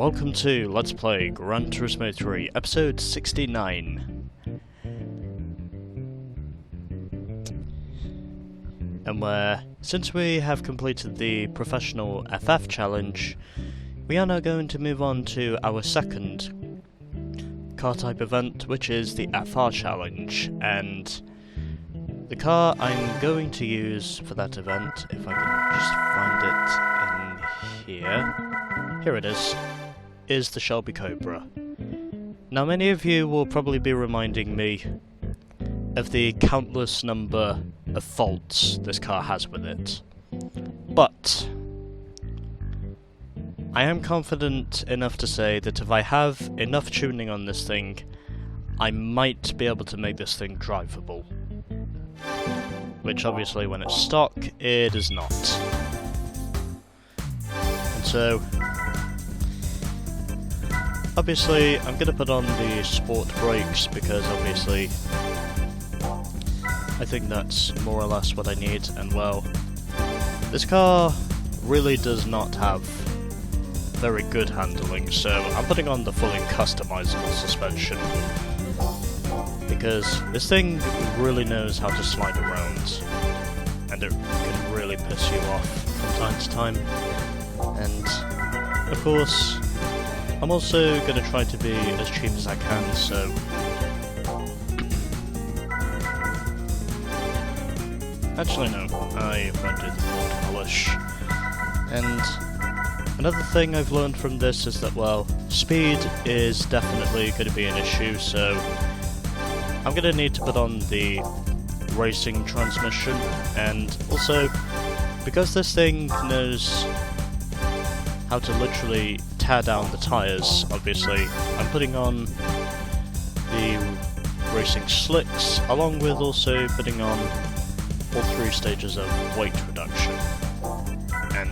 welcome to Let's Play Gran Turismo 3, episode 69. And since we have completed the Professional FF challenge, we are now going to move on to our second car type event, which is the FR challenge. And the car I'm going to use for that event, if I can just find it in here it is the Shelby Cobra. Now many of you will probably be reminding me of the countless number of faults this car has with it, but I am confident enough to say that if I have enough tuning on this thing, I might be able to make this thing drivable. Which obviously when it's stock, it is not. And so, obviously I'm going to put on the sport brakes because obviously I think that's more or less what I need, and well, this car really does not have very good handling, so I'm putting on the fully customizable suspension because this thing really knows how to slide around and it can really piss you off from time to time. And of course I'm also going to try to be as cheap as I can, so actually no, I rented the board polish. And another thing I've learned from this is that, well, speed is definitely going to be an issue, so I'm going to need to put on the racing transmission, and also, because this thing knows how to literally tear down the tyres, obviously, I'm putting on the racing slicks, along with also putting on all 3 stages of weight reduction. And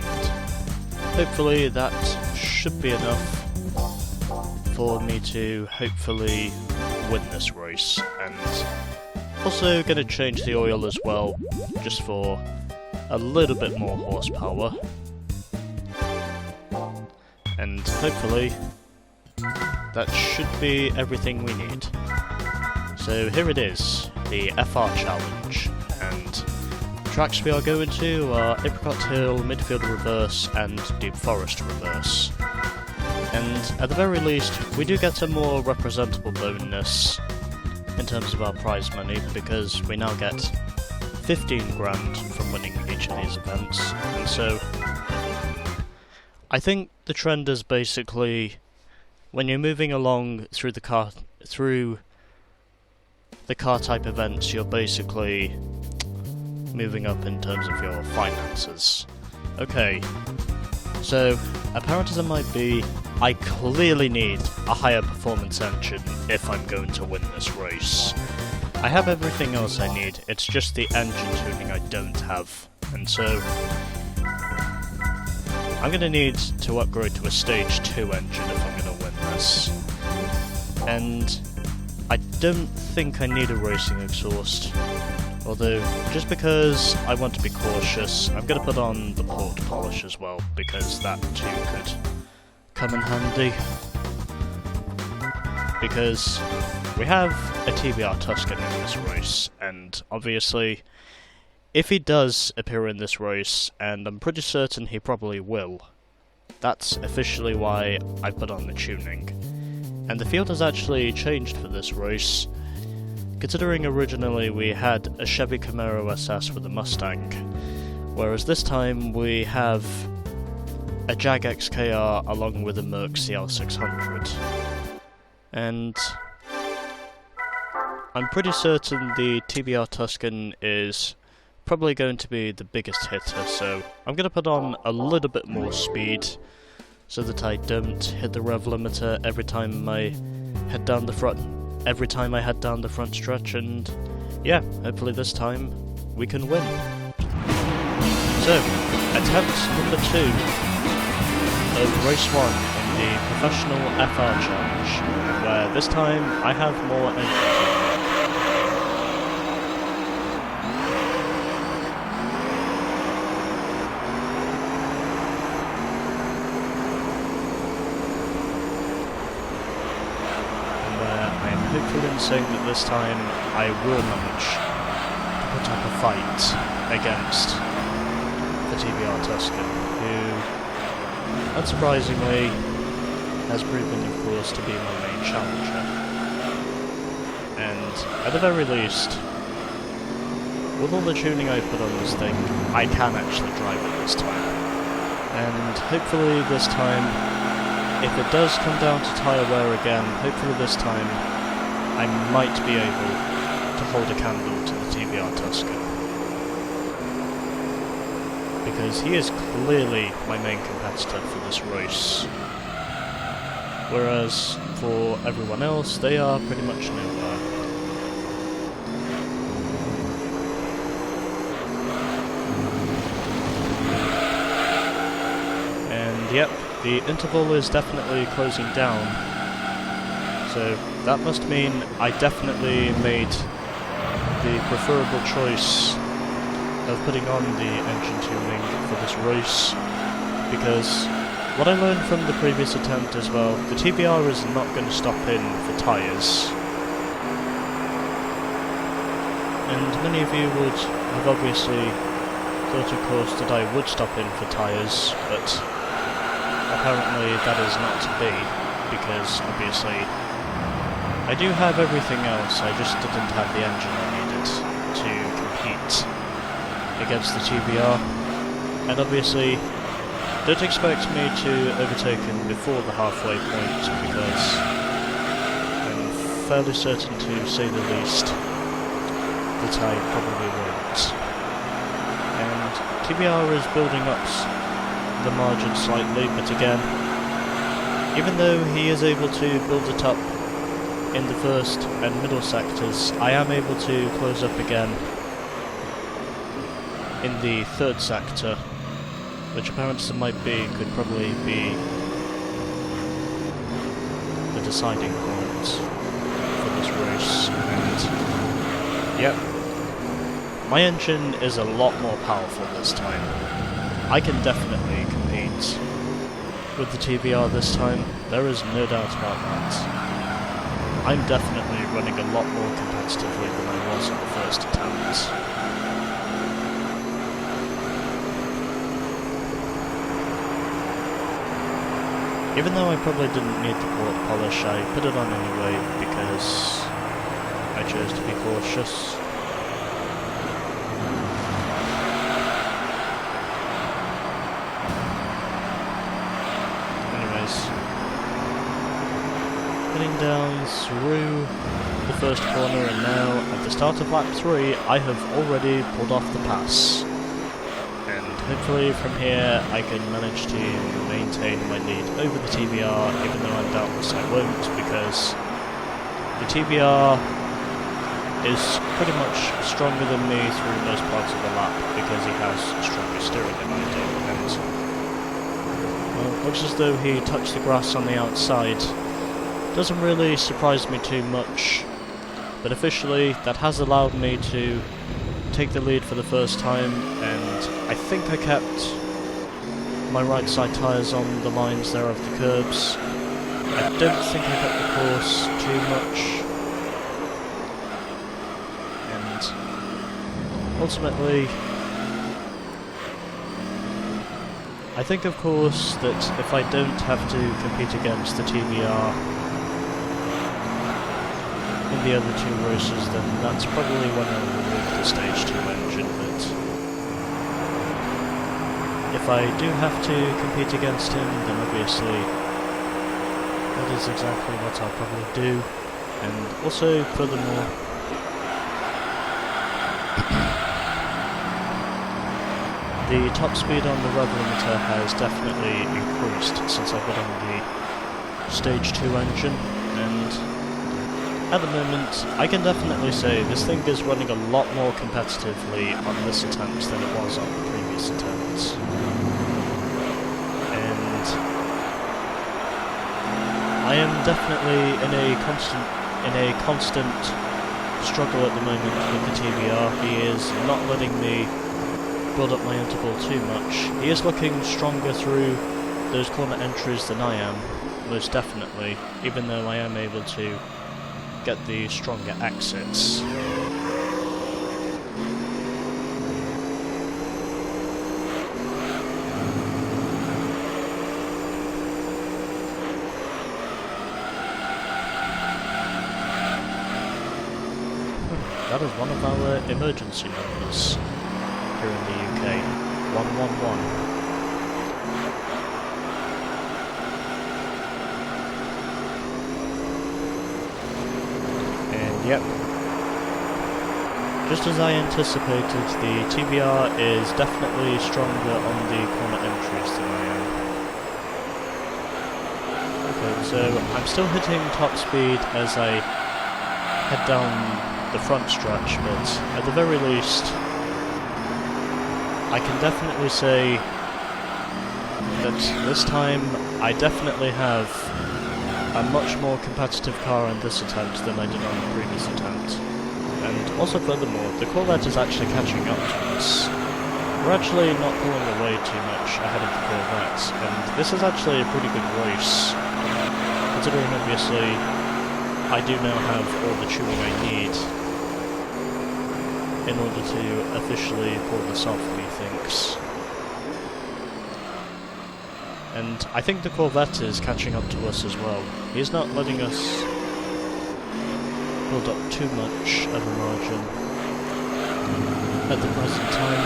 hopefully that should be enough for me to hopefully win this race. And also going to change the oil as well, just for a little bit more horsepower. And hopefully that should be everything we need. So here it is, the FR challenge, and the tracks we are going to are Apricot Hill, Midfield Reverse and Deep Forest Reverse. And at the very least, we do get a more representable bonus in terms of our prize money, because we now get 15 grand from winning each of these events. And so I think the trend is basically, when you're moving along through the car type events, you're basically moving up in terms of your finances. Okay, so apparent as it might be, I clearly need a higher performance engine if I'm going to win this race. I have everything else I need, it's just the engine tuning I don't have, and so I'm going to need to upgrade to a stage 2 engine if I'm going to win this. And I don't think I need a racing exhaust, although just because I want to be cautious, I'm going to put on the port polish as well, because that too could come in handy. Because we have a TBR Tuscan in this race, and obviously if he does appear in this race, and I'm pretty certain he probably will, that's officially why I put on the tuning. And the field has actually changed for this race, considering originally we had a Chevy Camaro SS with a Mustang, whereas this time we have a Jag XKR along with a Merc CL600. And I'm pretty certain the TBR Tuscan is probably going to be the biggest hitter, so I'm going to put on a little bit more speed so that I don't hit the rev limiter every time I head down the front stretch, and yeah, hopefully this time we can win. So, attempt number 2 of race 1 in the Professional FR challenge, where this time I have more engine. confident saying that this time I will manage to put up a fight against the TBR Tuscan, who, unsurprisingly, has proven, of course, to be my main challenger. And at the very least, with all the tuning I put on this thing, I can actually drive it this time. And hopefully this time, if it does come down to tyre wear again, hopefully this time I might be able to hold a candle to the TBR Tuscan. Because he is clearly my main competitor for this race. Whereas for everyone else, they are pretty much nowhere. And yep, the interval is definitely closing down. So that must mean I definitely made the preferable choice of putting on the engine tuning for this race, because what I learned from the previous attempt as well, the TBR is not going to stop in for tyres. And many of you would have obviously thought, of course, that I would stop in for tyres, but apparently that is not to be, because obviously I do have everything else, I just didn't have the engine I needed to compete against the TBR. And obviously, don't expect me to overtake him before the halfway point, because I'm fairly certain, to say the least, that I probably won't. And TBR is building up the margin slightly, but again, even though he is able to build it up in the first and middle sectors, I am able to close up again in the third sector, which apparently could probably be the deciding point for this race. And yep, my engine is a lot more powerful this time. I can definitely compete with the TBR this time, there is no doubt about that. I'm definitely running a lot more competitively than I was at the first attempt. Even though I probably didn't need the port polish, I put it on anyway because I chose to be cautious. Anyways, heading down through the first corner, and now at the start of lap 3 I have already pulled off the pass. Hopefully from here I can manage to maintain my lead over the TBR, even though I'm doubtless I won't, because the TBR is pretty much stronger than me through most parts of the lap, because he has stronger steering than I do, and well, it looks as though he touched the grass on the outside. Doesn't really surprise me too much, but officially that has allowed me to take the lead for the first time, and I think I kept my right side tyres on the lines there of the curbs. I don't think I got the course too much, and ultimately I think, of course, that if I don't have to compete against the TBR in the other two races, then that's probably when I'll remove the stage 2 engine, but if I do have to compete against him, then obviously that is exactly what I'll probably do. And also, furthermore, the top speed on the rev limiter has definitely increased since I got on the stage 2 engine, and at the moment, I can definitely say this thing is running a lot more competitively on this attempt than it was on the previous attempts. And I am definitely in a constant struggle at the moment with the TBR. He is not letting me build up my interval too much. He is looking stronger through those corner entries than I am, most definitely, even though I am able to get the stronger exits. That is one of our emergency numbers here in the UK. 111. And yep. Just as I anticipated, the TBR is definitely stronger on the corner entries than I am. Okay, so I'm still hitting top speed as I head down the front stretch, but at the very least I can definitely say that this time I definitely have a much more competitive car on this attempt than I did on the previous attempt. And also furthermore, the Corvette is actually catching up to us. We're actually not pulling away too much ahead of the Corvette, and this is actually a pretty good race, considering obviously I do now have all the tuning I need in order to officially pull this off, methinks. And I think the Corvette is catching up to us as well. He's not letting us build up too much of a margin at the present time.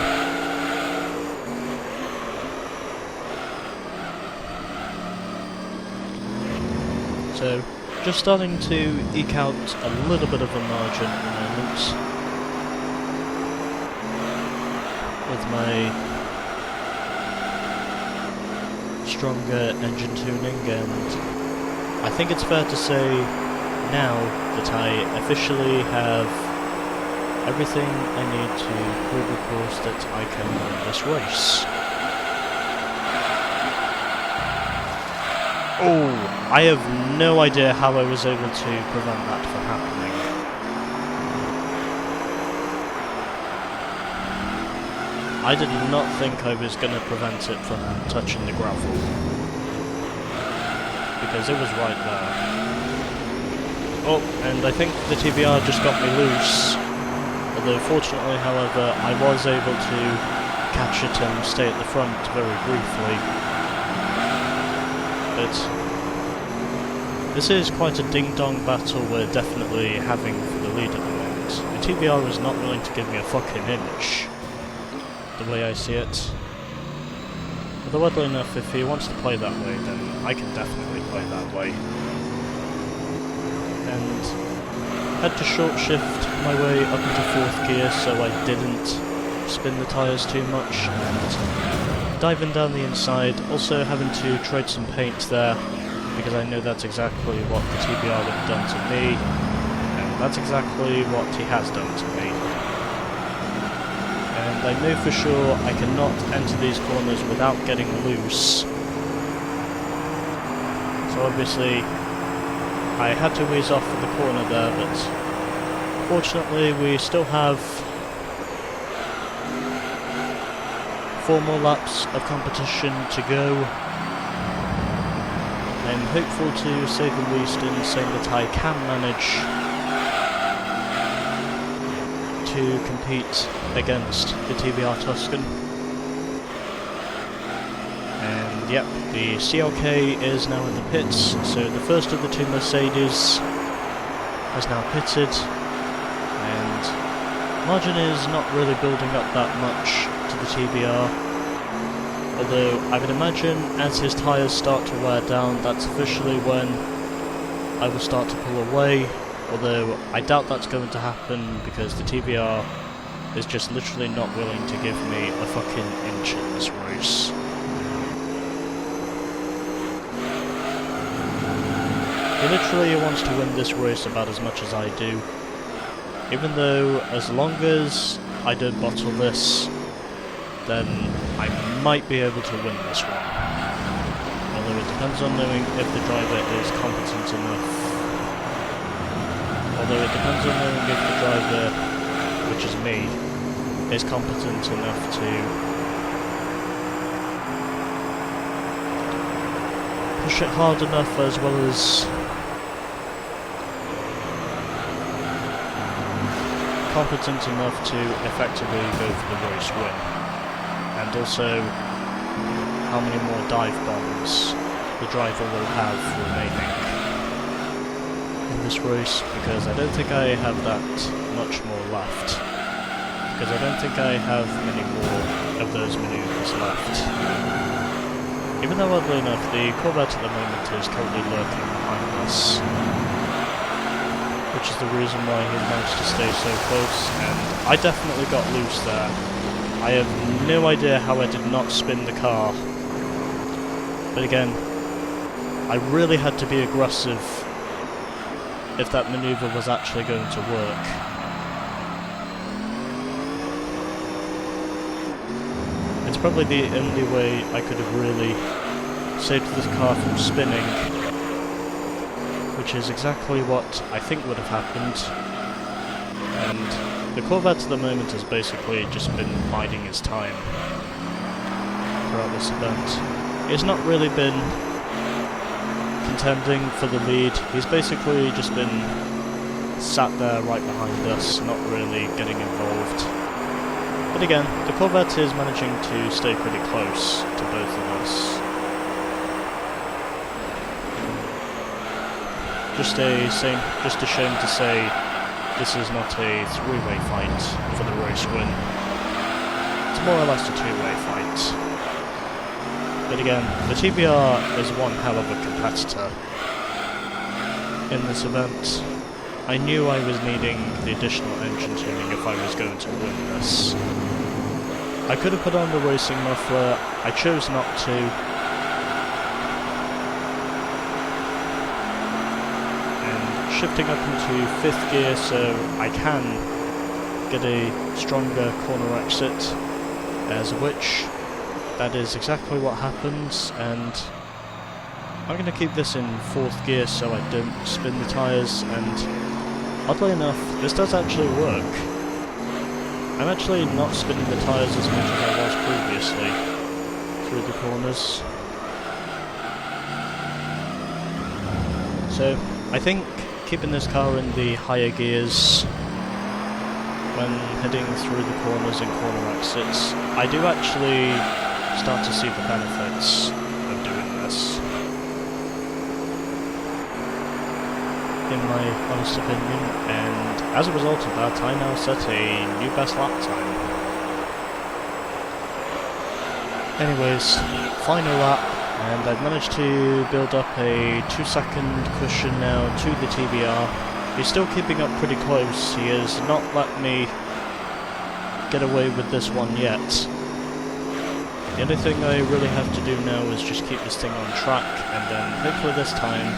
So, just starting to eke out a little bit of a margin at the moment with my stronger engine tuning, and I think it's fair to say now that I officially have everything I need to prove, of course, that I can win this race. Oh, I have no idea how I was able to prevent that from happening. I did not think I was going to prevent it from touching the gravel, because it was right there. Oh, and I think the TBR just got me loose, although fortunately, however, I was able to catch it and stay at the front very briefly. But this is quite a ding-dong battle we're definitely having for the lead at the moment. The TBR is not willing to give me a fucking inch, the way I see it. Although oddly enough, if he wants to play that way, then I can definitely play that way. And had to short shift my way up into 4th gear so I didn't spin the tyres too much, and diving down the inside, also having to trade some paint there, because I know that's exactly what the TBR would have done to me, and that's exactly what he has done to me. And I know for sure I cannot enter these corners without getting loose. So obviously I had to ease off for the corner there, but fortunately we still have 4 more laps of competition to go. I'm hopeful, to say the least, in saying that I can manage to compete against the TBR Tuscan. And yep, the CLK is now in the pits, so the first of the 2 Mercedes has now pitted, and margin is not really building up that much to the TBR. Although I would imagine as his tyres start to wear down, that's officially when I will start to pull away, although I doubt that's going to happen because the TBR is just literally not willing to give me a fucking inch in this race. He literally wants to win this race about as much as I do, even though as long as I don't bottle this, then I might be able to win this one. Although it depends on knowing if the driver is competent enough. Although it depends on knowing if the driver, which is me, is competent enough to push it hard enough, as well as competent enough to effectively go for the race win. And also, how many more dive bombs the driver will have remaining in this race, because I don't think I have that much more left. Because I don't think I have many more of those maneuvers left. Even though, oddly enough, the Corvette at the moment is currently lurking behind us, which is the reason why he managed to stay so close, and I definitely got loose there. I have no idea how I did not spin the car. But again, I really had to be aggressive if that maneuver was actually going to work. It's probably the only way I could have really saved this car from spinning, which is exactly what I think would have happened. And the Corvette at the moment has basically just been biding his time throughout this event. He's not really been contending for the lead, he's basically just been sat there right behind us, not really getting involved. But again, the Corvette is managing to stay pretty close to both of us. Just a shame to say this is not a three-way fight for the race win. It's more or less a two-way fight. But again, the TBR is one hell of a competitor in this event. I knew I was needing the additional engine tuning if I was going to win this. I could have put on the racing muffler, I chose not to. And shifting up into 5th gear so I can get a stronger corner exit, as of which that is exactly what happens, and I'm going to keep this in 4th gear so I don't spin the tyres, and oddly enough, this does actually work. I'm actually not spinning the tyres as much as I was previously through the corners. So, I think keeping this car in the higher gears when heading through the corners and corner exits, I do actually start to see the benefits of doing this, in my honest opinion, and as a result of that I now set a new best lap time. Anyways, final lap, and I've managed to build up a 2-second cushion now to the TBR. He's still keeping up pretty close, he has not let me get away with this one yet. The only thing I really have to do now is just keep this thing on track, and then hopefully this time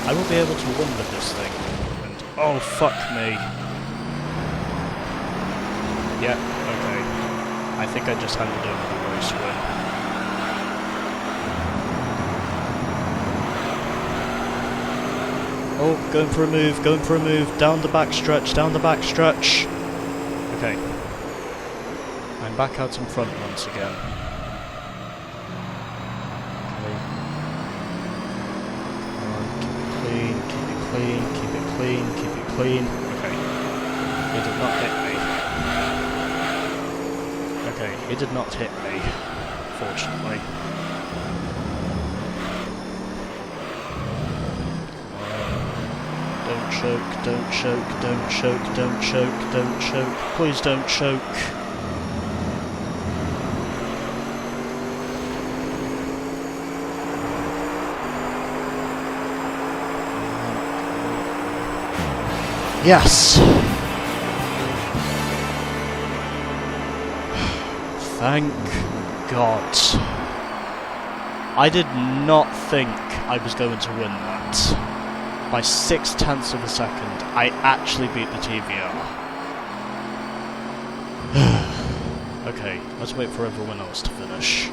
I will be able to win with this thing. And oh fuck me. Yeah, okay. I think I just handed over the race win. Oh, going for a move, down the back stretch. Okay. I'm back out in front once again. Keep it clean. Okay. He did not hit me. Okay, he did not hit me, fortunately. Don't choke. Please don't choke. Yes! Thank God. I did not think I was going to win that. By 0.6 of a second, I actually beat the TVR. Okay, let's wait for everyone else to finish.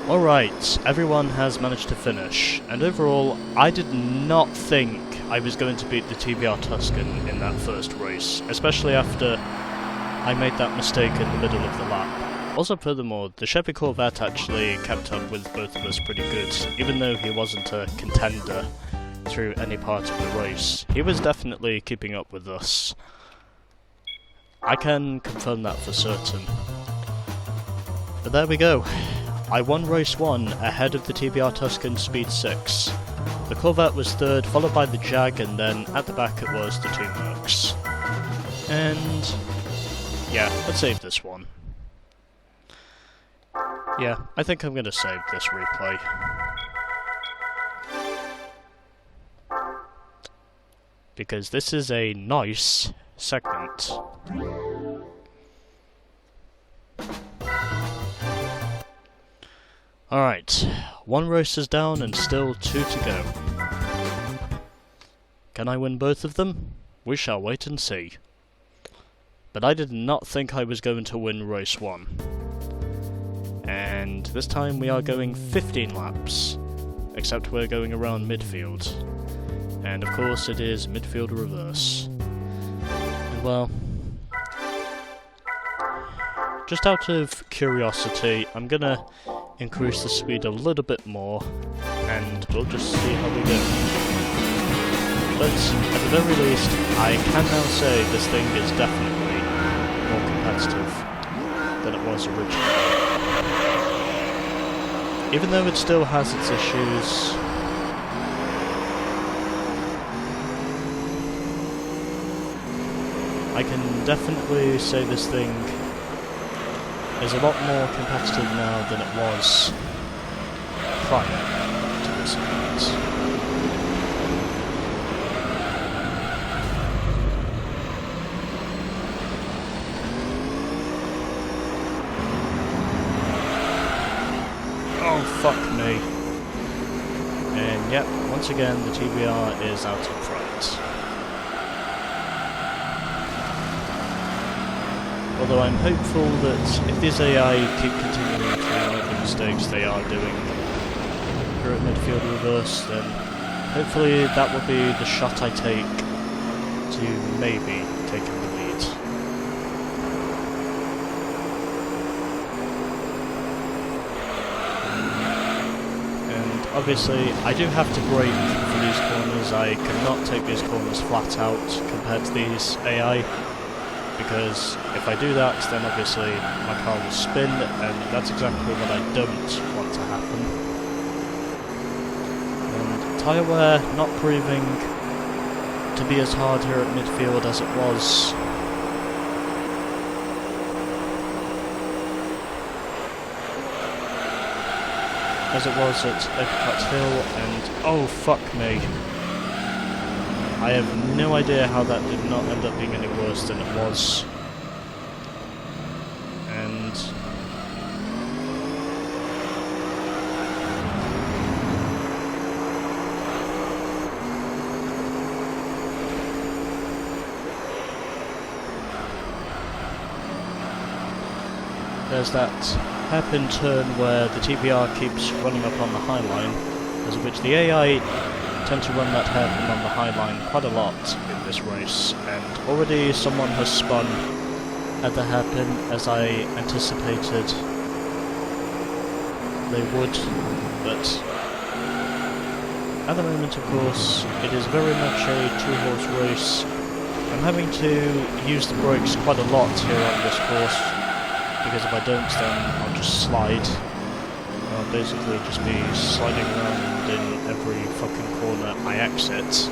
Alright, everyone has managed to finish, and overall, I did not think I was going to beat the TBR Tuscan in that first race, especially after I made that mistake in the middle of the lap. Also, furthermore, the Chevy Corvette actually kept up with both of us pretty good, even though he wasn't a contender through any part of the race. He was definitely keeping up with us. I can confirm that for certain. But there we go. I won race 1 ahead of the TBR Tuscan Speed 6. The Corvette was third, followed by the Jag, and then at the back it was the 2 Mercs. And yeah, let's save this one. Yeah, I think I'm gonna save this replay. Because this is a nice segment. Alright, 1 race is down and still 2 to go. Can I win both of them? We shall wait and see. But I did not think I was going to win race 1. And this time we are going 15 laps, except we're going around midfield. And of course it is midfield reverse. And well, just out of curiosity, I'm gonna increase the speed a little bit more, and we'll just see how we go. But at the very least, I can now say this thing is definitely more competitive than it was originally. Even though it still has its issues, I can definitely say this thing is a lot more competitive now than it was prior to this event. Oh, fuck me. And yep, once again the TBR is out in front. Although I'm hopeful that if this AI keep continuing to make the mistakes they are doing here at midfield reverse, then hopefully that will be the shot I take to maybe taking the lead. And obviously I do have to brake for these corners. I cannot take these corners flat out compared to these AI. Because if I do that, then obviously my car will spin, and that's exactly what I don't want to happen. And tyre wear not proving to be as hard here at midfield as it was. At Apricot Hill, and oh fuck me. I have no idea how that did not end up being any worse than it was. And there's that hairpin turn where the TBR keeps running up on the high line, as of which the AI tend to run that hairpin on the high line quite a lot in this race, and already someone has spun at the hairpin as I anticipated they would, but at the moment of course it is very much a 2-horse race. I'm having to use the brakes quite a lot here on this course, because if I don't then I'll just slide. I'll basically just be sliding around in every fucking corner I exit.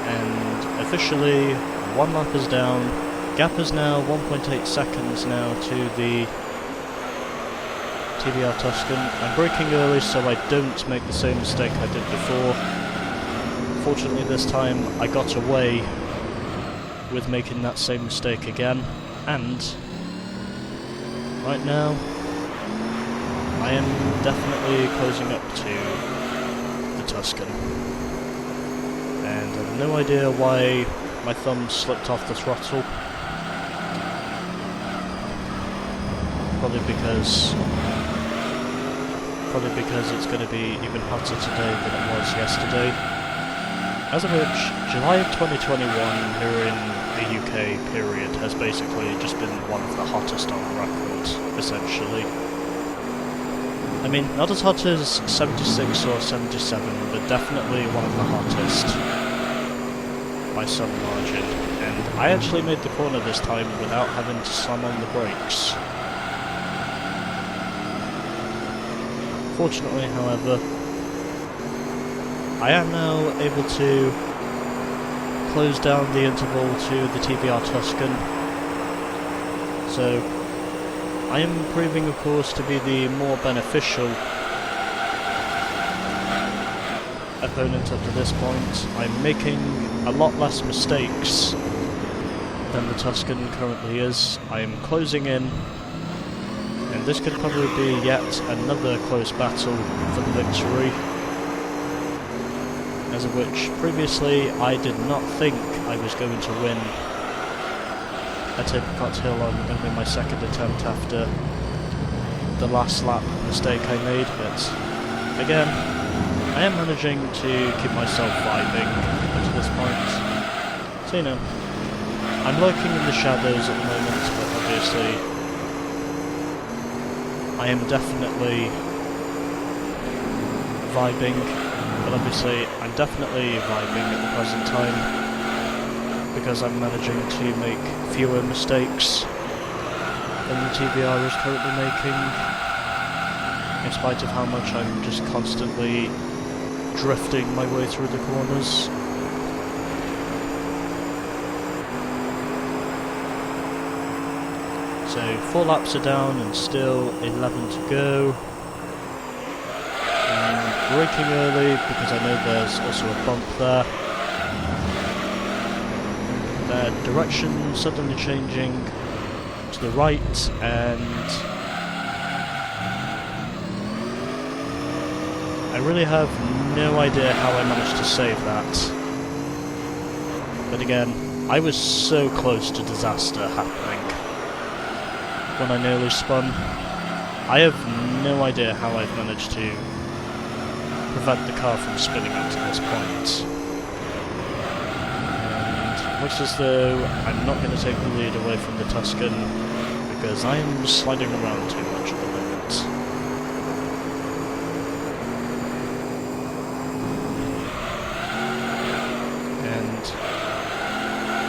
And officially, 1 lap is down. Gap is now 1.8 seconds now to the TBR Tuscan. I'm braking early so I don't make the same mistake I did before. Fortunately this time I got away with making that same mistake again, and right now, I am definitely closing up to the Tuscan. And I have no idea why my thumb slipped off the throttle. Probably because it's going to be even hotter today than it was yesterday. As of which, July of 2021 here in the UK period has basically just been one of the hottest on record, essentially. I mean, not as hot as 76 or 77, but definitely one of the hottest by some margin. And I actually made the corner this time without having to slam on the brakes. Fortunately, however, I am now able to close down the interval to the TBR Tuscan. So I am proving, of course, to be the more beneficial opponent up to this point. I'm making a lot less mistakes than the Tuscan currently is. I am closing in, and this could probably be yet another close battle for the victory. As of which, previously, I did not think I was going to win at Apricot Hill on only my second attempt after the last lap mistake I made, but again, I am managing to keep myself vibing up to this point. So, you know, I'm lurking in the shadows at the moment, but obviously I am definitely vibing, but obviously I'm definitely vibing at the present time because I'm managing to make fewer mistakes than the TBR is currently making, in spite of how much I'm just constantly drifting my way through the corners. So 4 laps are down and still 11 to go. I'm braking early because I know there's also a bump there. Their direction suddenly changing to the right, and I really have no idea how I managed to save that. But again, I was so close to disaster happening when I nearly spun. I have no idea how I've managed to prevent the car from spinning up to this point. And looks as though I'm not going to take the lead away from the Tuscan because I am sliding around too much at the moment. And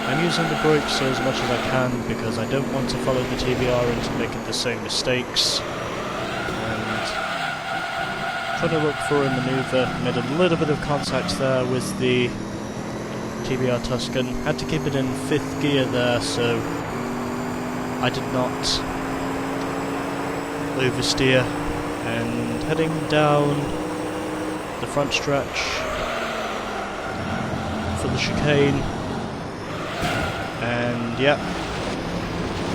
I'm using the brakes as much as I can because I don't want to follow the TBR into making the same mistakes. And trying to look for a manoeuvre, made a little bit of contact there with the TBR Tuscan. Had to keep it in 5th gear there, so I did not oversteer. And heading down the front stretch for the chicane. And yep,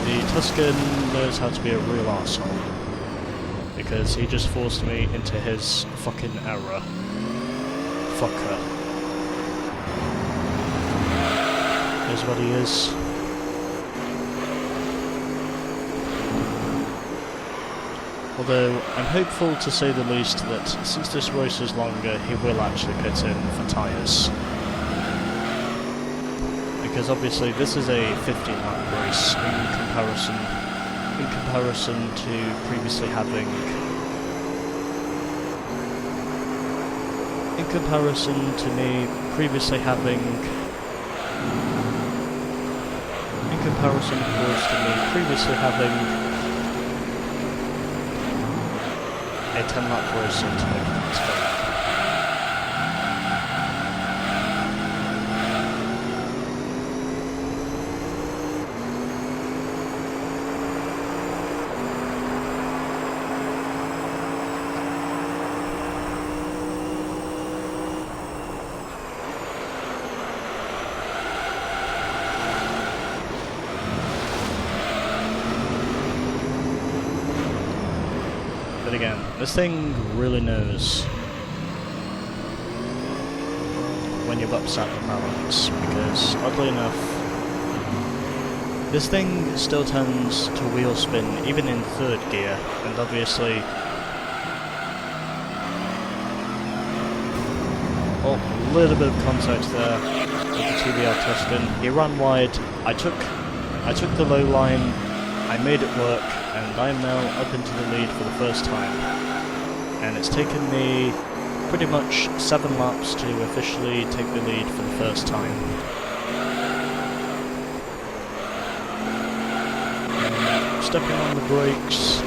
the Tuscan knows how to be a real arsehole, because he just forced me into his fucking error. Fucker. Is what he is. Although, I'm hopeful to say the least that since this race is longer, he will actually pit in for tyres. Because obviously this is a 15-lap race in comparison to previously having... In comparison to me previously having... In comparison, of course, to me previously having a 10-lap race into the But again, this thing really knows when you've upset the balance, because oddly enough, this thing still tends to wheel spin even in 3rd gear, and obviously, a little bit of contact there with the TBR Tuscan. He ran wide. I took the low line. I made it work, and I'm now up into the lead for the first time. and it's taken me pretty much 7 laps to officially take the lead for the first time. Stepping on the brakes,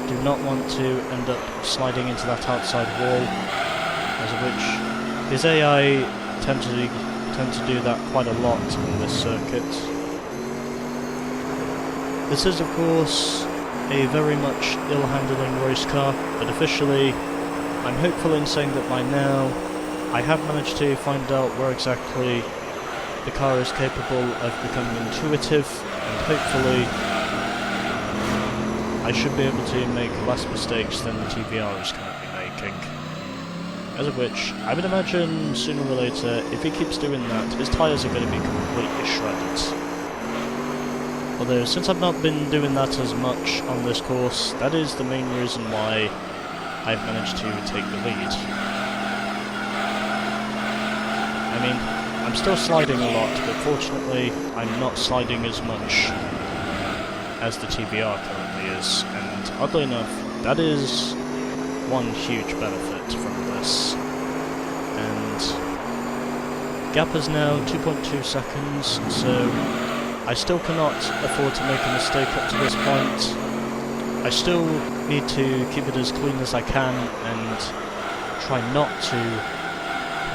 do not want to end up sliding into that outside wall, as of which his AI tend to do that quite a lot in this circuit. This is of course a very much ill-handling race car, but officially I'm hopeful in saying that by now I have managed to find out where exactly the car is capable of becoming intuitive, and hopefully I should be able to make less mistakes than the TVR is currently making. As of which, I would imagine sooner or later, if he keeps doing that, his tyres are going to be completely shredded. Although, since I've not been doing that as much on this course, that is the main reason why I've managed to take the lead. I mean, I'm still sliding a lot, but fortunately I'm not sliding as much as the TVR currently is, and oddly enough, that is one huge benefit from this. And gap is now 2.2 seconds, so I still cannot afford to make a mistake up to this point. I still need to keep it as clean as I can and try not to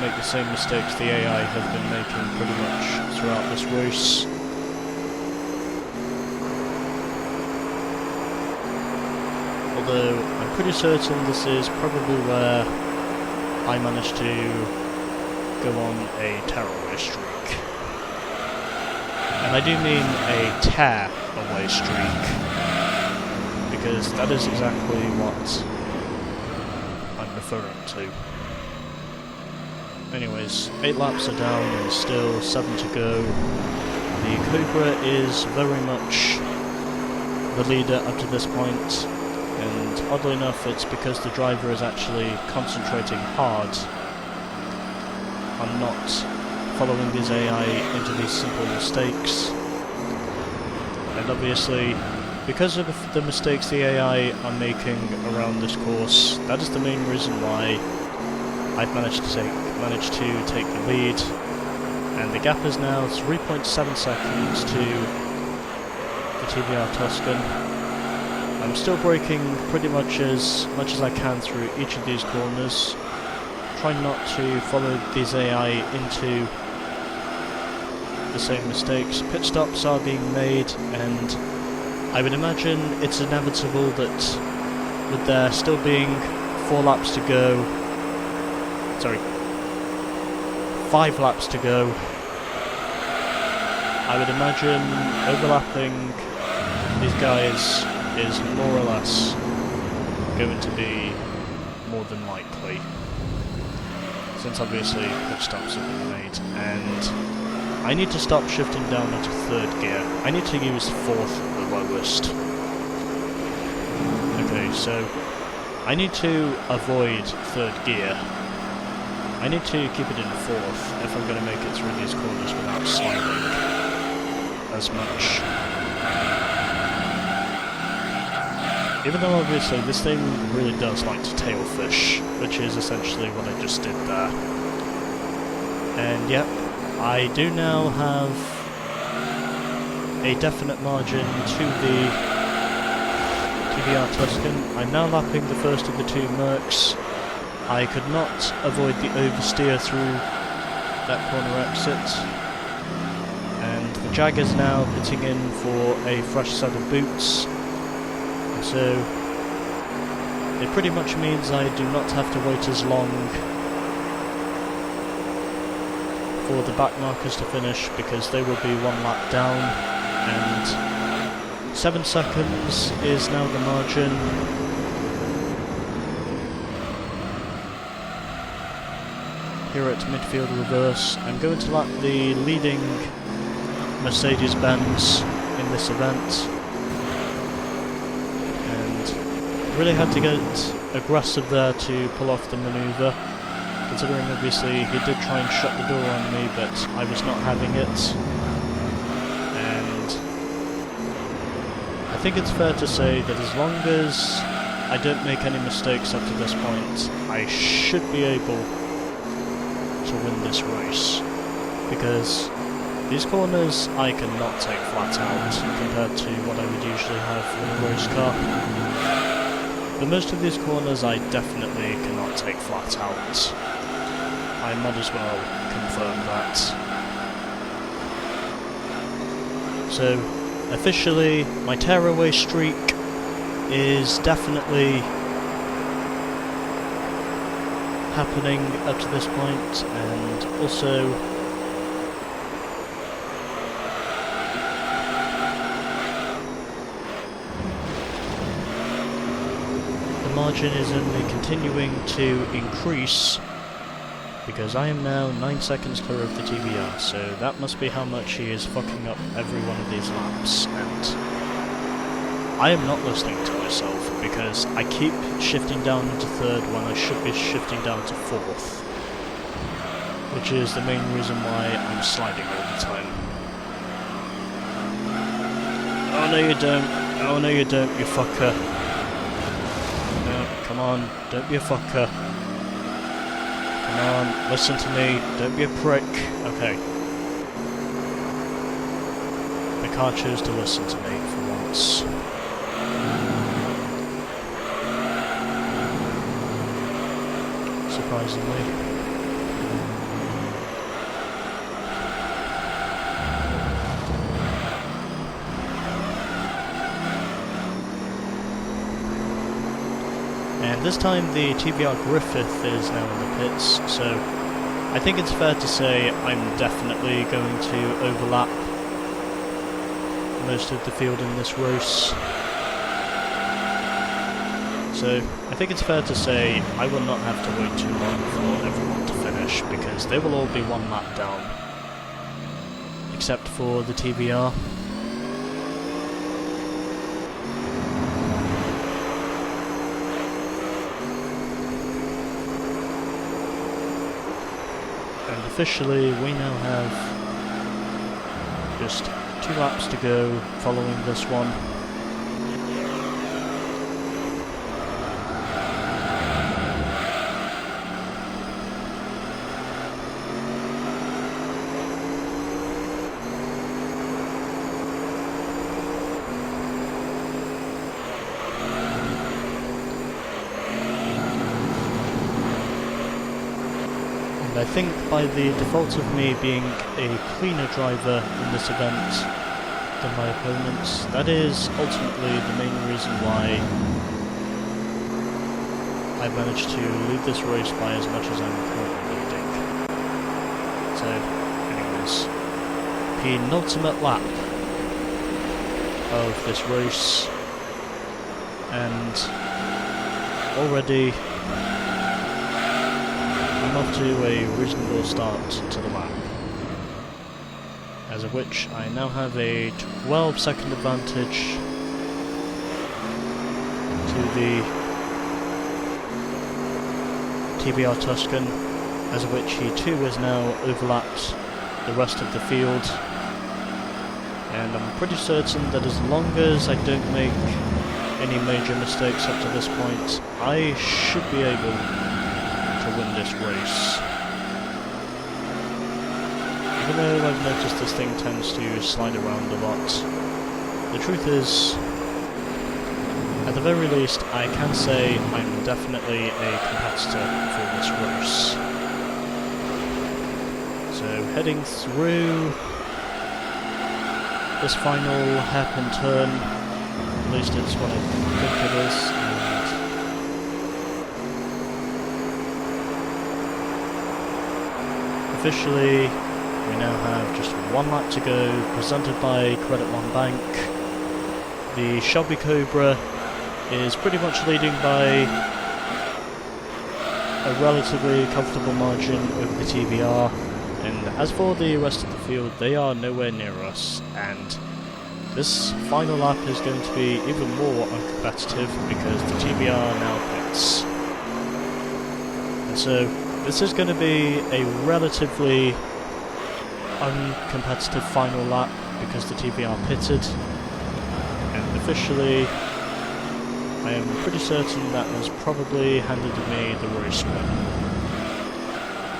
make the same mistakes the AI have been making pretty much throughout this race. Although I'm pretty certain this is probably where I managed to go on a tearaway streak. And I do mean a tear-away streak, because that is exactly what I'm referring to. Anyways, 8 laps are down and still 7 to go. The Cobra is very much the leader up to this point, and oddly enough it's because the driver is actually concentrating hard on not following his AI into these simple mistakes. And obviously, because of the mistakes the AI are making around this course, that is the main reason why I've managed to take the lead, and the gap is now 3.7 seconds to the TVR Tuscan. I'm still braking pretty much as I can through each of these corners, trying not to follow these AI into the same mistakes. Pit stops are being made, and I would imagine it's inevitable that with there still being 5 laps to go, I would imagine overlapping these guys is more or less going to be more than likely, since obviously pit stops have been made, and I need to stop shifting down into 3rd gear. I need to use 4th at the lowest. Okay, so I need to avoid 3rd gear. I need to keep it in 4th if I'm going to make it through these corners without sliding as much. Even though obviously this thing really does like to tailfish, which is essentially what I just did there. And yep, I do now have a definite margin to the TVR Tuscan. I'm now lapping the first of the 2 Mercs. I could not avoid the oversteer through that corner exit. And the Jag is now pitting in for a fresh set of boots. So it pretty much means I do not have to wait as long for the back markers to finish, because they will be 1 lap down, and 7 seconds is now the margin. Here at midfield reverse, I'm going to lap the leading Mercedes-Benz in this event. Really had to get aggressive there to pull off the manoeuvre, considering obviously he did try and shut the door on me, but I was not having it. And I think it's fair to say that as long as I don't make any mistakes up to this point, I should be able to win this race. Because these corners I cannot take flat out compared to what I would usually have in a race car. But most of these corners I definitely cannot take flat out. I might as well confirm that. So, officially, my tearaway streak is definitely happening up to this point, and also the margin is only continuing to increase because I am now 9 seconds clear of the TBR, so that must be how much he is fucking up every one of these laps, and I am not listening to myself because I keep shifting down into third when I should be shifting down to fourth, which is the main reason why I'm sliding all the time. Oh no you don't, oh no you don't, you fucker. No, come on, don't be a fucker. Come on, listen to me, don't be a prick. Okay. The car chose to listen to me for once. Surprisingly. And this time the TBR Griffith is now in the pits, so I think it's fair to say I'm definitely going to overlap most of the field in this race. So I think it's fair to say I will not have to wait too long for everyone to finish, because they will all be one lap down, except for the TBR. And officially we now have just 2 laps to go following this one. I think by the default of me being a cleaner driver in this event than my opponents, that is ultimately the main reason why I managed to lead this race by as much as I'm currently leading. So, anyways, penultimate lap of this race, and already I'm off to a reasonable start to the lap, as of which I now have a 12-second advantage to the TBR Tuscan, as of which he too has now overlapped the rest of the field, and I'm pretty certain that as long as I don't make any major mistakes up to this point, I should be able to win this race. Even though I've noticed this thing tends to slide around a lot, the truth is, at the very least, I can say I'm definitely a competitor for this race. So heading through this final hairpin turn, at least it's what I think it is. Officially, we now have just 1 lap to go, presented by Credit One Bank. The Shelby Cobra is pretty much leading by a relatively comfortable margin over the TBR, and as for the rest of the field, they are nowhere near us, and this final lap is going to be even more uncompetitive because the TBR now pits. And so, this is going to be a relatively uncompetitive final lap because the TBR pitted, and officially I am pretty certain that has probably handed me the race win,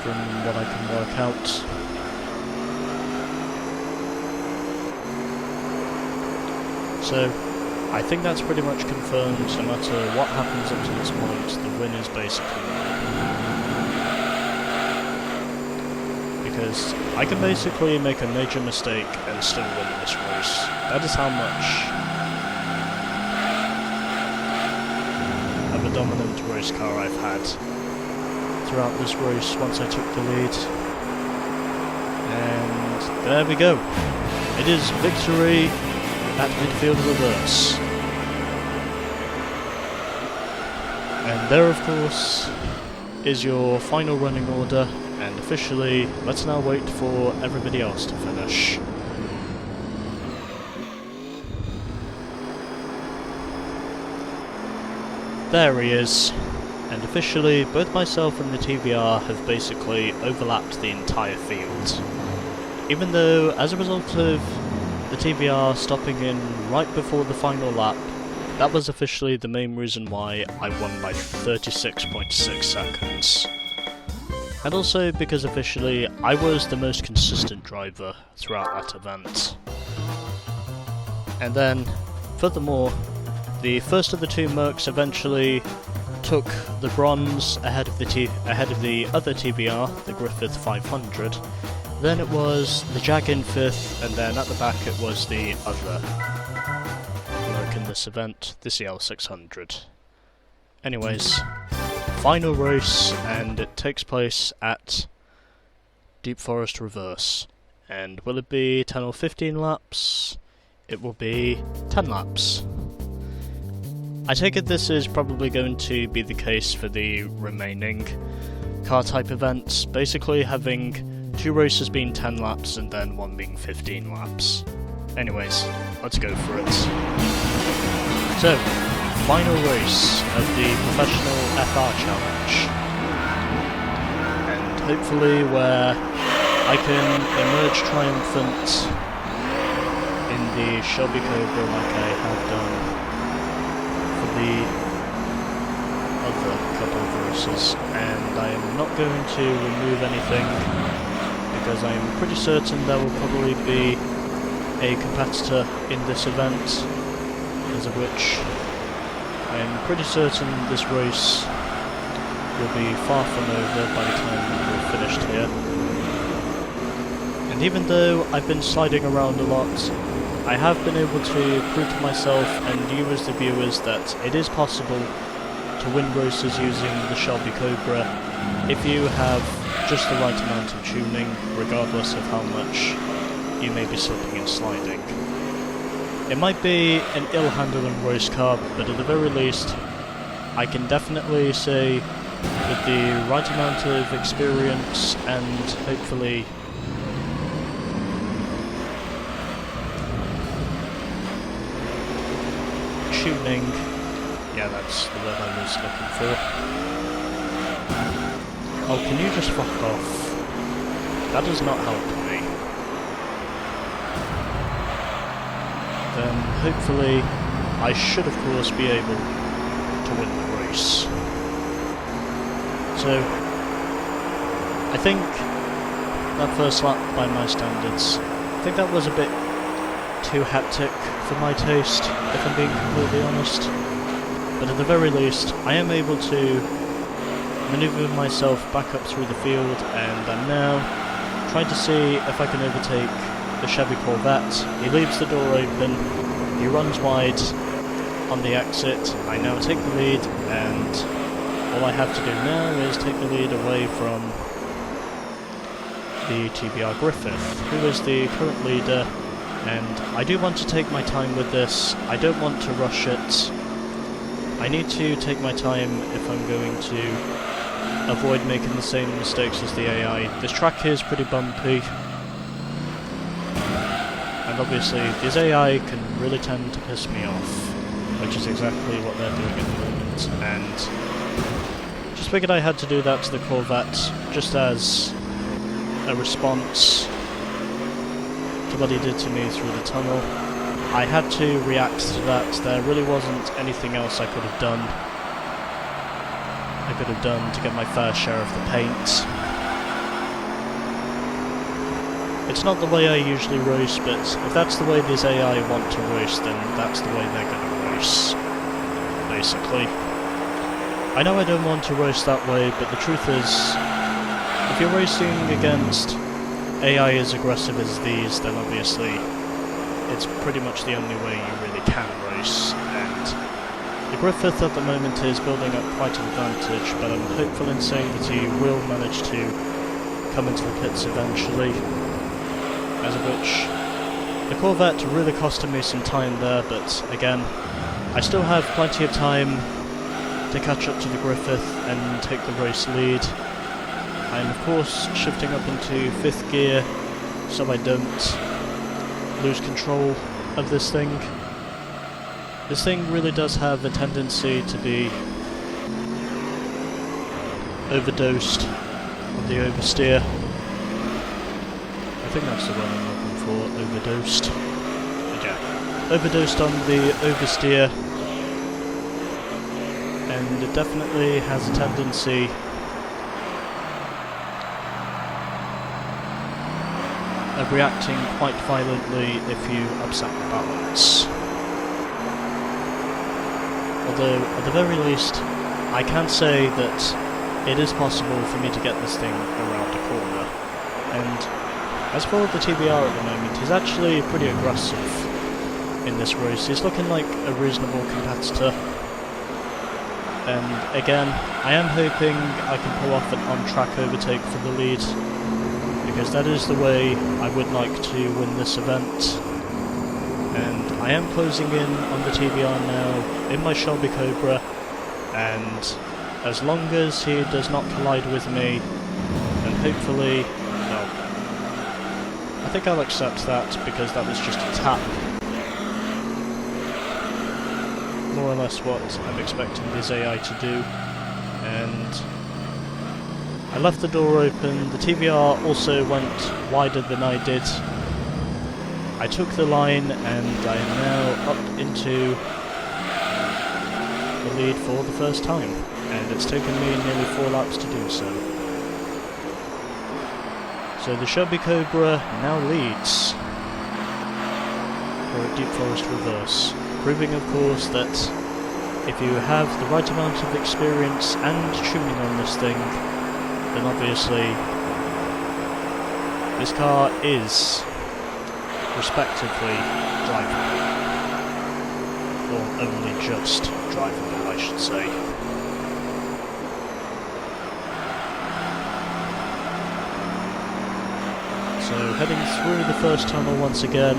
from what I can work out. So, I think that's pretty much confirmed. No matter what happens up to this point, the win is basically mine. Because I can basically make a major mistake and still win this race. That is how much of a dominant race car I've had throughout this race once I took the lead. And there we go. It is victory at midfield reverse. And there, of course, is your final running order, and officially, let's now wait for everybody else to finish. There he is, and officially, both myself and the TVR have basically overlapped the entire field. Even though, as a result of the TVR stopping in right before the final lap, that was officially the main reason why I won by 36.6 seconds. And also because officially I was the most consistent driver throughout that event. And then, furthermore, the first of the two Mercs eventually took the bronze ahead of the other TVR, the Griffith 500. Then it was the Jag in 5th, and then at the back it was the other Merc in this event, the CL 600. Anyways, final race, and it takes place at Deep Forest Reverse. And will it be 10 or 15 laps? It will be 10 laps. I take it this is probably going to be the case for the remaining car type events, basically having 2 races being 10 laps and then 1 being 15 laps. Anyways, let's go for it. So, final race of the Professional FR Challenge. And hopefully where I can emerge triumphant in the Shelby Cobra like I have done for the other couple of races. And I am not going to remove anything, because I am pretty certain there will probably be a competitor in this event, as of which I am pretty certain this race will be far from over by the time we're finished here. And even though I've been sliding around a lot, I have been able to prove to myself and you as the viewers that it is possible to win races using the Shelby Cobra if you have just the right amount of tuning, regardless of how much you may be slipping and sliding. It might be an ill-handling race car, but at the very least, I can definitely say with the right amount of experience and hopefully tuning, yeah, that's the word I was looking for. Oh, can you just fuck off? That does not help me. Then hopefully I should of course be able to win the race. So I think that first lap by my standards, I think that was a bit too hectic for my taste, if I'm being completely honest. But at the very least, I am able to manoeuvre myself back up through the field, and I'm now trying to see if I can overtake the Chevy Corvette. He leaves the door open, he runs wide on the exit. I now take the lead, and all I have to do now is take the lead away from the TBR Griffith, who is the current leader. And I do want to take my time with this. I don't want to rush it. I need to take my time if I'm going to avoid making the same mistakes as the AI. This track is pretty bumpy, and obviously this AI can really tend to piss me off, which is exactly what they're doing at the moment. And just figured I had to do that to the Corvette, just as a response to what he did to me through the tunnel. I had to react to that. There really wasn't anything else I could have done. To get my fair share of the paint. It's not the way I usually roast, but if that's the way these AI want to roast, then that's the way they're gonna roast, basically. I know I don't want to roast that way, but the truth is, if you're roasting against AI as aggressive as these, then obviously it's pretty much the only way you really can roast, and the Griffith at the moment is building up quite an advantage, but I'm hopeful in saying that he will manage to come into the pits eventually, as of which the Corvette really costed me some time there, but again, I still have plenty of time to catch up to the Griffith and take the race lead. I'm of course shifting up into 5th gear so I don't lose control of this thing. This thing really does have a tendency to be overdosed on the oversteer. I think that's the word I'm looking for, overdosed. But yeah, overdosed on the oversteer, and it definitely has a tendency of reacting quite violently if you upset the balance. Although, at the very least, I can say that it is possible for me to get this thing around a corner. And as for the TBR at the moment, he's actually pretty aggressive in this race. He's looking like a reasonable competitor. And again, I am hoping I can pull off an on-track overtake for the lead, because that is the way I would like to win this event. And I am closing in on the TBR now in my Shelby Cobra, and as long as he does not collide with me, then hopefully, well, I think I'll accept that, because that was just a tap. More or less what I'm expecting this AI to do, and I left the door open. The TBR also went wider than I did. I took the line, and I am now up into the lead for the first time, and it's taken me nearly 4 laps to do so. So the Shelby Cobra now leads for a Deep Forest reverse, proving of course that if you have the right amount of experience and tuning on this thing, then obviously this car is respectively drivable, or only just drivable, I should say. So heading through the first tunnel once again,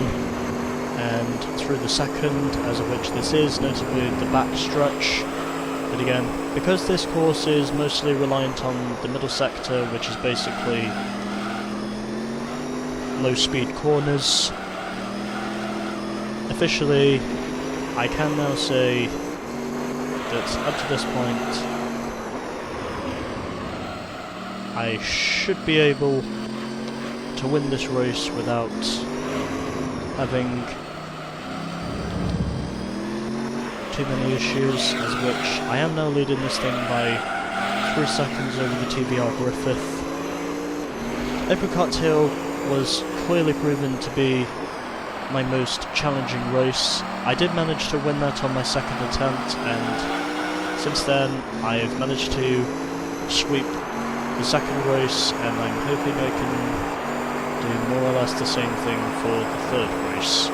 and through the second, as of which this is, notably the back stretch. But again, because this course is mostly reliant on the middle sector, which is basically low speed corners, officially I can now say that up to this point I should be able to win this race without having too many issues, as of which I am now leading this thing by 3 seconds over the TBR Griffith. Apricot Hill was clearly proven to be my most challenging race. I did manage to win that on my second attempt, and since then I have managed to sweep the second race, and I'm hoping I can do more or less the same thing for the third race.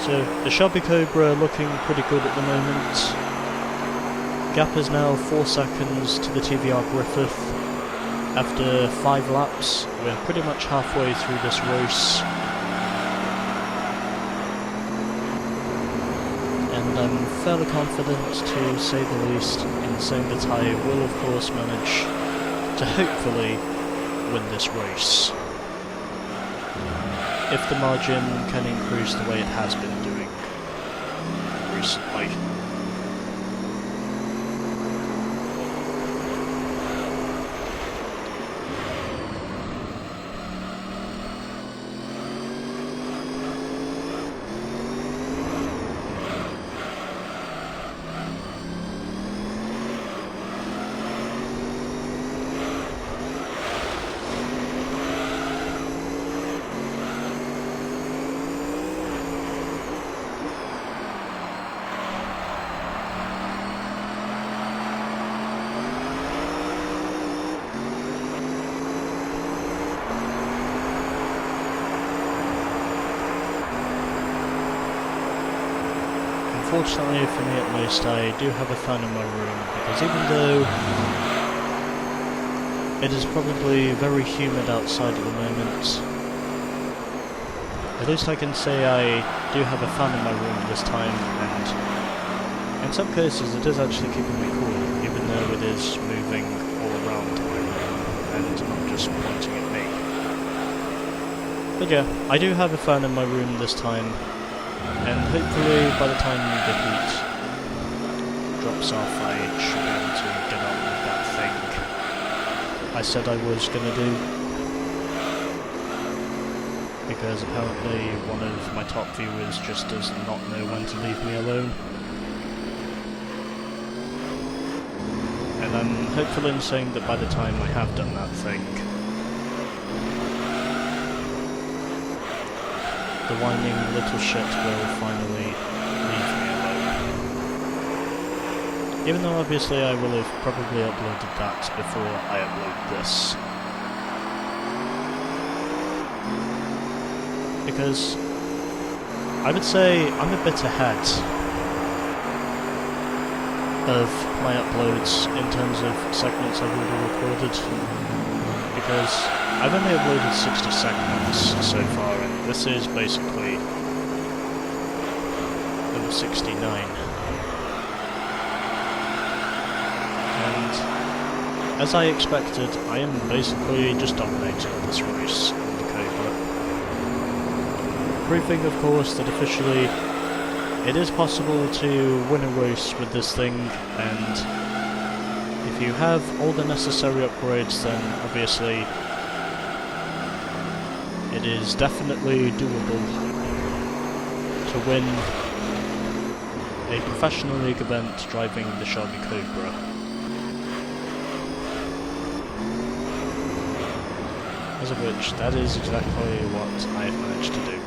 So the Shelby Cobra looking pretty good at the moment. Gap is now 4 seconds to the TBR Griffith. After 5 laps, we're pretty much halfway through this race. And I'm fairly confident, to say the least, in saying that I will of course manage to hopefully win this race, if the margin can increase the way it has been doing recently. fortunately for me at least, I do have a fan in my room, because even though it is probably very humid outside at the moment, at least I can say I do have a fan in my room this time, and in some cases it is actually keeping me cool, even though it is moving all around my room and not just pointing at me. But yeah, I do have a fan in my room this time, and hopefully by the time the heat drops off I should be able to get on with that thing I said I was gonna do. Because apparently one of my top viewers just does not know when to leave me alone. And I'm hopeful in saying that by the time I have done that thing, the whining little shit will finally leave me alone. Even though obviously I will have probably uploaded that before I upload this. Because I would say I'm a bit ahead of my uploads in terms of segments I've already recorded, because I've only uploaded 60 segments so far, and this is basically number 69. And as I expected, I am basically just dominating this race in the Cobra. Proving, of course, that officially it is possible to win a race with this thing, and if you have all the necessary upgrades, then obviously it is definitely doable to win a professional league event driving the Shelby Cobra. As of which, that is exactly what I have managed to do.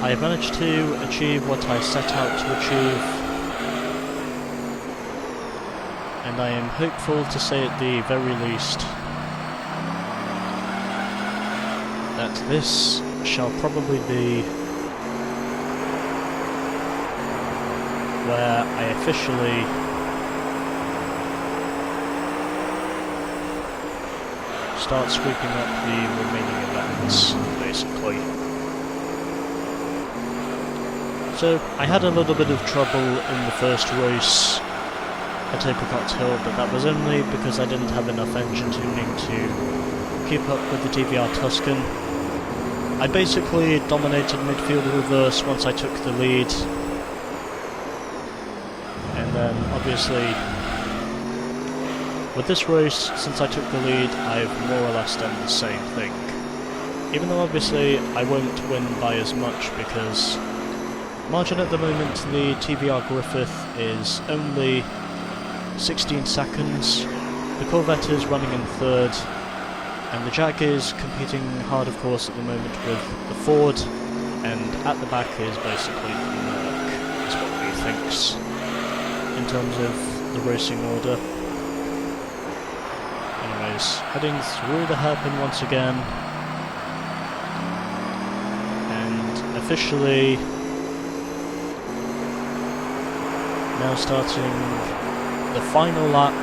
I have managed to achieve what I set out to achieve, and I am hopeful to say at the very least that this shall probably be where I officially start sweeping up the remaining events, basically. So, I had a little bit of trouble in the first race at Apricot Hill, but that was only because I didn't have enough engine tuning to keep up with the TVR Tuscan. I basically dominated midfield reverse once I took the lead, and then obviously with this race, since I took the lead, I've more or less done the same thing. Even though obviously I won't win by as much, because margin at the moment, the TVR Griffith is only 16 seconds, the Corvette is running in third, and the Jag is competing hard, of course, at the moment with the Ford, and at the back is basically the Merc, is what he thinks, in terms of the racing order. Anyways, heading through the hairpin once again, and officially now starting the final lap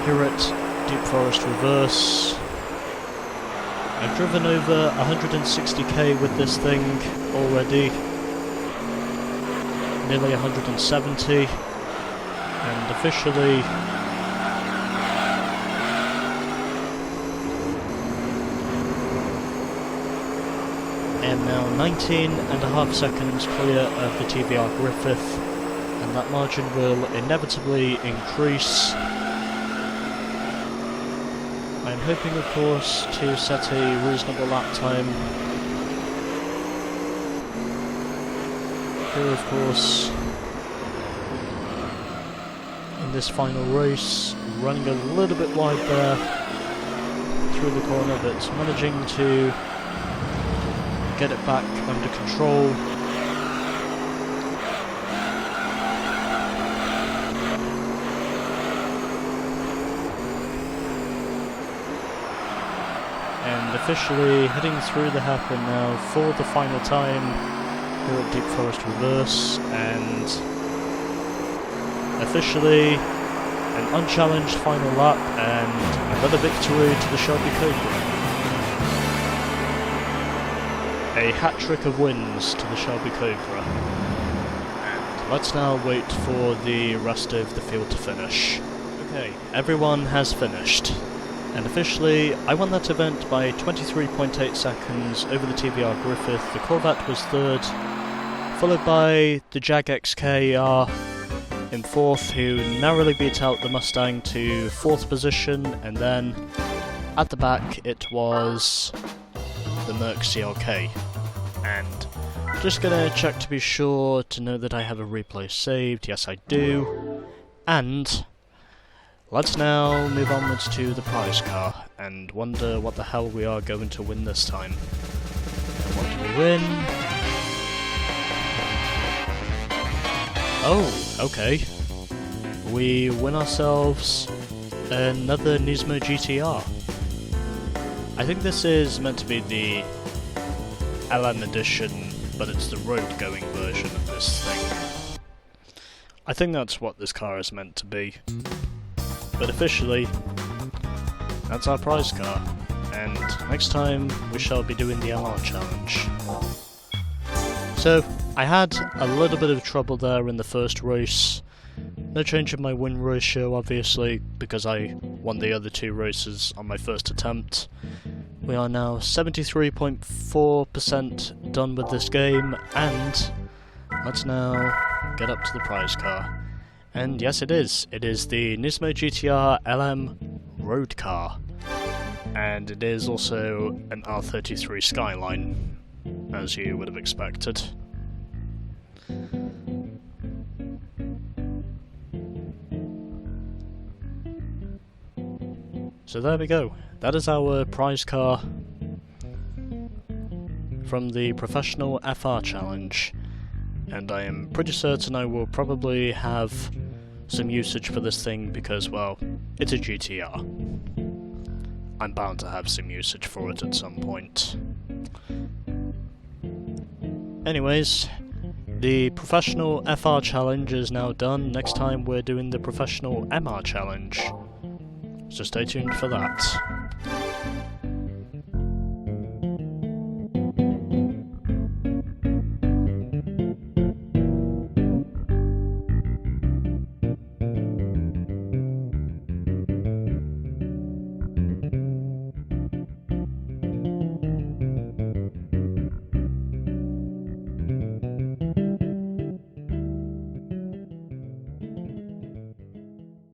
here at Deep Forest Reverse. I've driven over 160k with this thing already, nearly 170, and officially am now 19.5 seconds clear of the TVR Griffith, and that margin will inevitably increase. I'm hoping, of course, to set a reasonable lap time. Here, of course, in this final race, running a little bit wide there through the corner, but managing to get it back under control. officially heading through the hairpin now for the final time here at Deep Forest Reverse, and officially an unchallenged final lap and another victory to the Shelby Cobra. A hat-trick of wins to the Shelby Cobra. And let's now wait for the rest of the field to finish. Okay, everyone has finished. And officially, I won that event by 23.8 seconds over the TVR Griffith. The Corvette was third, followed by the Jag XKR in fourth, who narrowly beat out the Mustang to fourth position, and then at the back it was the Merc CLK. And just gonna check to be sure to know that I have a replay saved. Yes, I do. And let's now move onwards to the prize car and wonder what the hell we are going to win this time. And what do we win? Oh, okay. We win ourselves another Turismo GTR. I think this is meant to be the LM edition, but it's the road-going version of this thing. I think that's what this car is meant to be. But officially, that's our prize car, and next time we shall be doing the LR challenge. So, I had a little bit of trouble there in the first race. No change in my win ratio, obviously, because I won the other two races on my first attempt. We are now 73.4% done with this game, and let's now get up to the prize car. And yes, it is. It is the Turismo GTR LM road car. And it is also an R33 Skyline, as you would have expected. So there we go. That is our prize car from the Professional FR Challenge. And I am pretty certain I will probably have some usage for this thing because, well, it's a GTR. I'm bound to have some usage for it at some point. Anyways, the Professional FR Challenge is now done. Next time we're doing the Professional MR Challenge. So stay tuned for that.